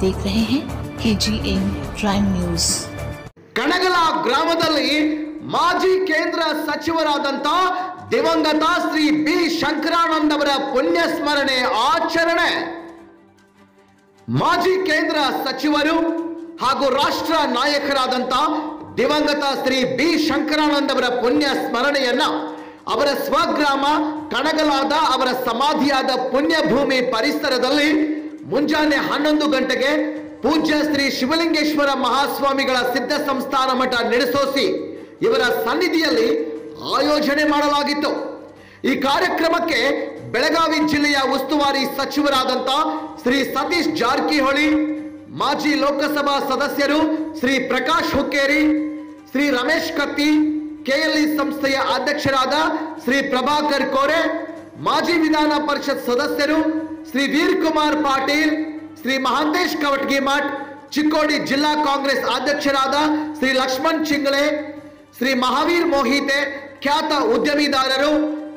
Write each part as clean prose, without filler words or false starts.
देख रहे हैं KGN प्राइम न्यूज। ಕಣಗಲ ಗ್ರಾಮದಲ್ಲಿ ಮಾಜಿ ಕೇಂದ್ರ ಸಚಿವರಾದಂತ ದಿವಂಗತ ಶ್ರೀ ಬಿ ಶಂಕರಾನಂದ್ ಅವರ ಪುಣ್ಯ ಸ್ಮರಣೆ ಆಚರಣೆ. ಮಾಜಿ ಕೇಂದ್ರ ಸಚಿವರು ಹಾಗೂ ರಾಷ್ಟ್ರ ನಾಯಕರಾದಂತ ದಿವಂಗತ ಶ್ರೀ ಬಿ ಶಂಕರಾನಂದ್ ಅವರ ಪುಣ್ಯ ಸ್ಮರಣೆಯನ್ನ ಅವರ ಸ್ವಗ್ರಾಮ ಕಣಗಲಾದ ಅವರ ಸಮಾಧಿಯಾದ ಪುಣ್ಯಭೂಮಿ ಪರಿಸರದಲ್ಲಿ ಮುಂಜಾನೆ 11 ಗಂಟೆಗೆ ಪೂಜ್ಯ ಶ್ರೀ ಶಿವಲಿಂಗೇಶ್ವರ ಮಹಾಸ್ವಾಮಿಗಳ ಸಿದ್ಧ ಸಂಸ್ಥಾನ ಮಠ ನಿಡಸೋಸಿ ಇವರ ಸನ್ನಿಧಿಯಲ್ಲಿ ಆಯೋಜನೆ ಮಾಡಲಾಗಿತ್ತು. ಈ ಕಾರ್ಯಕ್ರಮಕ್ಕೆ ಬೆಳಗಾವಿ ಜಿಲ್ಲೆಯ ಉಸ್ತುವಾರಿ ಸಚಿವರಾದಂತ ಶ್ರೀ ಸತೀಶ್ ಜಾರಕಿಹೊಳಿ, ಮಾಜಿ ಲೋಕಸಭಾ ಸದಸ್ಯರು ಶ್ರೀ ಪ್ರಕಾಶ್ ಹುಕ್ಕೇರಿ, ಶ್ರೀ ರಮೇಶ್ ಕತ್ತಿ, ಕೆಎಲ್ಇ ಸಂಸ್ಥೆಯ ಅಧ್ಯಕ್ಷರಾದ ಶ್ರೀ ಪ್ರಭಾಕರ್ ಕೋರೆ, ಮಾಜಿ ವಿಧಾನ ಪರಿಷತ್ ಸದಸ್ಯರು ಶ್ರೀ ವೀರ್ ಕುಮಾರ್ ಪಾಟೀಲ್, ಶ್ರೀ ಮಹಾಂತೇಶ್ ಕವಟಗಿಮಠ್, ಚಿಕ್ಕೋಡಿ ಜಿಲ್ಲಾ ಕಾಂಗ್ರೆಸ್ ಅಧ್ಯಕ್ಷರಾದ ಶ್ರೀ ಲಕ್ಷ್ಮಣ್ ಚಿಂಗಳೆ, ಶ್ರೀ ಮಹಾವೀರ್ ಮೋಹಿತೆ, ಖ್ಯಾತ ಉದ್ಯಮಿದಾರರು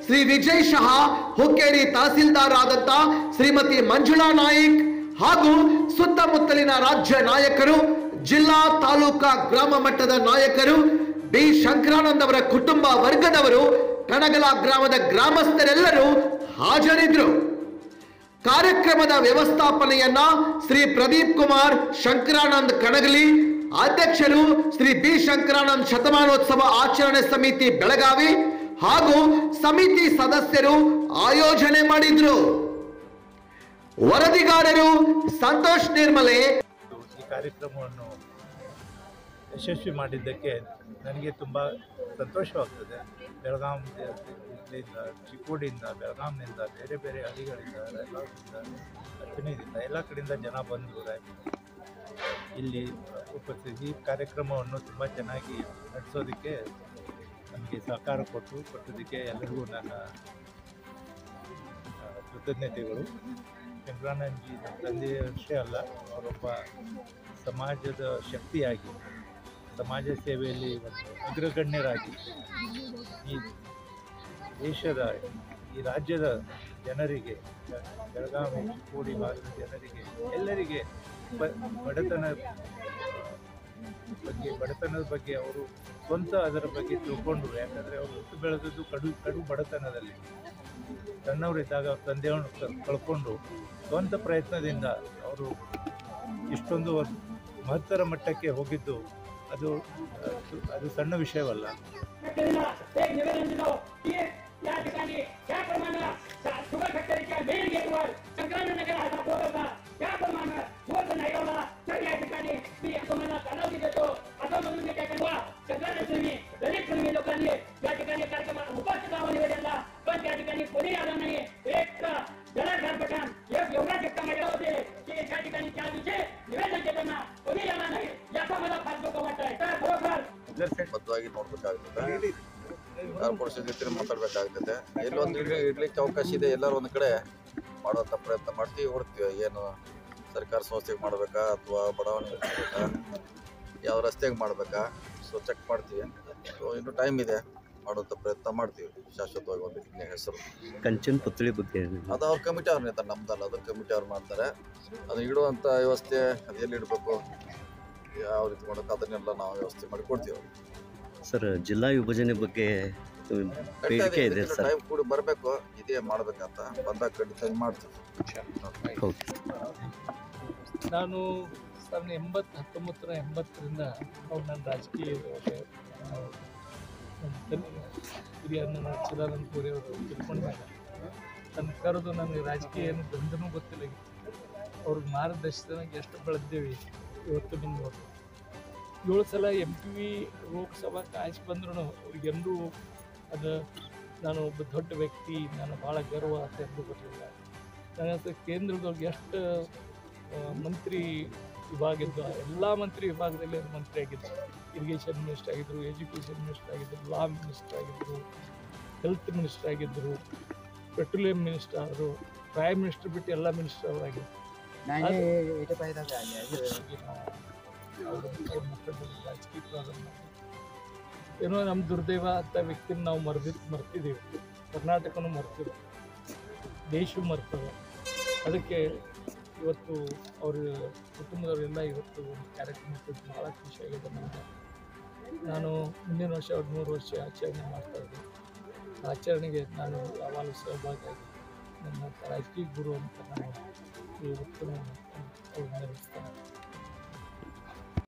ಶ್ರೀ ವಿಜಯ್ ಶಹಾ, ಹುಕ್ಕೇರಿ ತಹಸೀಲ್ದಾರ್ ಆದಂತ ಶ್ರೀಮತಿ ಮಂಜುಳಾ ನಾಯ್ಕ್ ಹಾಗೂ ಸುತ್ತಮುತ್ತಲಿನ ರಾಜ್ಯ ನಾಯಕರು, ಜಿಲ್ಲಾ ತಾಲೂಕಾ ಗ್ರಾಮ ಮಟ್ಟದ ನಾಯಕರು, ಬಿ ಶಂಕರಾನಂದ್ ಅವರ ಕುಟುಂಬ ವರ್ಗದವರು, ಕಣಗಲ ಗ್ರಾಮದ ಗ್ರಾಮಸ್ಥರೆಲ್ಲರೂ ಹಾಜರಿದ್ದರು. ಕಾರ್ಯಕ್ರಮದ ವ್ಯವಸ್ಥಾಪನೆಯನ್ನ ಶ್ರೀ ಪ್ರದೀಪ್ ಕುಮಾರ್ ಶಂಕರಾನಂದ್ ಕಣಗಲಿ, ಅಧ್ಯಕ್ಷರು ಶ್ರೀ ಬಿ ಶಂಕರಾನಂದ್ ಶತಮಾನೋತ್ಸವ ಆಚರಣೆ ಸಮಿತಿ ಬೆಳಗಾವಿ ಹಾಗೂ ಸಮಿತಿ ಸದಸ್ಯರು ಆಯೋಜನೆ ಮಾಡಿದ್ರು. ವರದಿಗಾರರು ಸಂತೋಷ್ ನಿರ್ಮಲೆ. ಈ ಕಾರ್ಯಕ್ರಮವನ್ನು ಯಶಸ್ವಿ ಮಾಡಿದ್ದಕ್ಕೆ ನನಗೆ ತುಂಬ ಸಂತೋಷವಾಗ್ತದೆ. ಬೆಳಗಾವಿಯಿಂದ, ಚಿಕ್ಕೋಡಿಯಿಂದ, ಬೆಳಗಾಂನಿಂದ, ಬೇರೆ ಬೇರೆ ಹಳ್ಳಿಗಳಿಂದ, ರಚನೆಯಿಂದ ಎಲ್ಲ ಕಡೆಯಿಂದ ಜನ ಬಂದು ಇಲ್ಲಿ ಉಪಸ್ಥಿತಿ ಈ ಕಾರ್ಯಕ್ರಮವನ್ನು ತುಂಬ ಚೆನ್ನಾಗಿ ನಡೆಸೋದಕ್ಕೆ ನನಗೆ ಸಹಕಾರ ಕೊಟ್ಟದಕ್ಕೆ ಎಲ್ಲರಿಗೂ ನನ್ನ ಕೃತಜ್ಞತೆಗಳು. ಶಂಕರಾನಂದಜಿ ನನ್ನ ತಂದೆಯಷ್ಟೇ ಅಲ್ಲ, ಅವರೊಬ್ಬ ಸಮಾಜದ ಶಕ್ತಿಯಾಗಿ, ಸಮಾಜ ಸೇವೆಯಲ್ಲಿ ಒಂದು ಅಗ್ರಗಣ್ಯರಾಗಿ ಈ ದೇಶದ, ಈ ರಾಜ್ಯದ ಜನರಿಗೆ, ಬೆಳಗಾವಿ ಚಿಕ್ಕೋಡಿ ಭಾಗದ ಜನರಿಗೆ, ಎಲ್ಲರಿಗೆ ಬಡತನದ ಬಗ್ಗೆ ಅವರು ಸ್ವಂತ ಅದರ ಬಗ್ಗೆ ತಿಳ್ಕೊಂಡ್ರು. ಯಾಕಂದರೆ ಅವರು ಹುಟ್ಟು ಬೆಳೆದದ್ದು ಕಡು ಬಡತನದಲ್ಲಿ. ಸಣ್ಣವರಿದ್ದಾಗ ಅವ್ರ ತಂದೆಯನ್ನು ಕಳ್ಕೊಂಡು ಸ್ವಂತ ಪ್ರಯತ್ನದಿಂದ ಅವರು ಇಷ್ಟೊಂದು ಮಹತ್ತರ ಮಟ್ಟಕ್ಕೆ ಹೋಗಿದ್ದು ಅದು ಸಣ್ಣ ವಿಷಯವಲ್ಲ. ಬದ್ಧವಾಗಿ ನೋಡ್ಬೇಕಾಗ್ತದೆ, ಕಾರ್ಪೊರೇಷನ್ ಜೊತೆ ಮಾತಾಡ್ಬೇಕಾಗ್ತದೆ. ಎಲ್ಲೊಂದು ಇಡ್ಲಿಕ್ಕೆ ಅವಕಾಶ ಇದೆ, ಎಲ್ಲರೂ ಒಂದು ಕಡೆ ಮಾಡೋಂಥ ಪ್ರಯತ್ನ ಮಾಡ್ತೀವಿ, ಹೊಡ್ತೀವಿ. ಏನು ಸರ್ಕಾರ ಸಂಸ್ಥೆಗೆ ಮಾಡಬೇಕಾ ಅಥವಾ ಬಡಾವಣೆ ಮಾಡಬೇಕಾ, ಯಾವ ರಸ್ತೆಗೆ ಮಾಡಬೇಕಾ, ಸೊ ಚೆಕ್ ಮಾಡ್ತೀವಿ. ಸೊ ಇನ್ನೂ ಟೈಮ್ ಇದೆ, ಮಾಡೋಂಥ ಪ್ರಯತ್ನ ಮಾಡ್ತೀವಿ. ಶಾಶ್ವತವಾಗಿ ಒಂದು ಹೆಸರು ಕಂಚನ್ ಪುತ್ಳಿ ಬಗ್ಗೆ ಅದು ಅವ್ರ ಕಮಿಟಿ ಅವ್ರನ್ನ ಇರ್ತಾರೆ, ನಮ್ದಲ್ಲ, ಅದು ಕಮಿಟಿ ಅವ್ರು ಮಾಡ್ತಾರೆ. ಅದನ್ನ ಇಡುವಂಥ ವ್ಯವಸ್ಥೆ, ಅದು ಎಲ್ಲಿ ಇಡಬೇಕು, ಯಾವ ರೀತಿ ಮಾಡೋಕೆ, ಅದನ್ನೆಲ್ಲ ನಾವು ವ್ಯವಸ್ಥೆ ಮಾಡಿ ಕೊಡ್ತೀವಿ. ಸರ್, ಜಿಲ್ಲಾ ವಿಭಜನೆ ಬಗ್ಗೆ ಬೇಡಿಕೆ ಇದೆ ಸರ್. ಟೈಮ್ ಕೂಡ ಬರಬೇಕು, ಇದೇ ಮಾಡ್ಬೇಕಂತ ಬಂದಾಗ ಖಂಡಿತ ಮಾಡ್ತೀವಿ. ನಾನು 1980ರಿಂದ ನನ್ನ ರಾಜಕೀಯ ಹಿರಿಯ ಚಿದಾನಂದ ಕೋರಿ ಅವರು ತಿಳ್ಕೊಂಡಾಗ ನನ್ನ ಕರೆದು ನನಗೆ ರಾಜಕೀಯ ಏನು ಗಂಧನೂ ಗೊತ್ತಿಲ್ಲ. ಅವ್ರಿಗೆ ಮಾರ್ಗದರ್ಶನಕ್ಕೆ ಎಷ್ಟು ಬೆಳೆದೇವಿ ಇವತ್ತು ನಿಮ್ಮ 7 ಸಲ MP ಲೋಕಸಭಾ ಕಾಯ್ಸಿ ಬಂದ್ರೂ ಅವ್ರಿಗೆಲ್ಲರೂ ಅದು ನಾನು ಒಬ್ಬ ದೊಡ್ಡ ವ್ಯಕ್ತಿ, ನಾನು ಭಾಳ ಗರ್ವ ಅಂತ ಎಂದು ಬರಲಿಲ್ಲ. ನನ್ನ ಕೇಂದ್ರದವ್ರಿಗೆ ಎಷ್ಟು ಮಂತ್ರಿ ವಿಭಾಗ ಇದ್ದು, ಎಲ್ಲ ಮಂತ್ರಿ ವಿಭಾಗದಲ್ಲಿ ಮಂತ್ರಿ ಆಗಿದ್ದರು. ಇರಿಗೇಷನ್ ಮಿನಿಸ್ಟರ್ ಆಗಿದ್ದರು, ಎಜುಕೇಷನ್ ಮಿನಿಸ್ಟರ್ ಆಗಿದ್ದರು, ಲಾ ಮಿನಿಸ್ಟರ್ ಆಗಿದ್ದರು, ಹೆಲ್ತ್ ಮಿನಿಸ್ಟರ್ ಆಗಿದ್ದರು, ಪೆಟ್ರೋಲಿಯಂ ಮಿನಿಸ್ಟರ್ ಆದರು, ಪ್ರೈಮ್ ಮಿನಿಸ್ಟರ್ ಬಿಟ್ಟು ಎಲ್ಲ ಮಿನಿಸ್ಟರ್ ಅವರಾಗಿದ್ದರು. ರಾಜಕೀಯ ಪ್ರಾರಂಭ ಏನೋ ನಮ್ಮ ದುರ್ದೈವ ಅಂತ ವ್ಯಕ್ತಿನ ನಾವು ಮರ್ತಿದ್ದೀವಿ. ಕರ್ನಾಟಕನೂ ಮರ್ತಿದ್ವಿ, ದೇಶ ಮರ್ತದೆ. ಅದಕ್ಕೆ ಇವತ್ತು ಅವ್ರ ಕುಟುಂಬದವರೆಲ್ಲ ಇವತ್ತು ಒಂದು ಕಾರ್ಯಕ್ರಮ ಕೊಟ್ಟು ಭಾಳ ಖುಷಿಯಾಗಿದೆ ನನಗೆ. ನಾನು ಮುಂದಿನ ವರ್ಷ 100 ವರ್ಷ ಆಚರಣೆ ಮಾಡ್ತಾಯಿದ್ದೆ. ಆಚರಣೆಗೆ ನಾನು ಯಾವಾಗಲೂ ಸಹಭಾಗಿಯಾಗಿ ನನ್ನ ರಾಜಕೀಯ ಗುರು ಅಂತ ನಾನು ಇವತ್ತು ಅವ್ರನ್ನ ನೆನೆಸ್ತಾನೆ.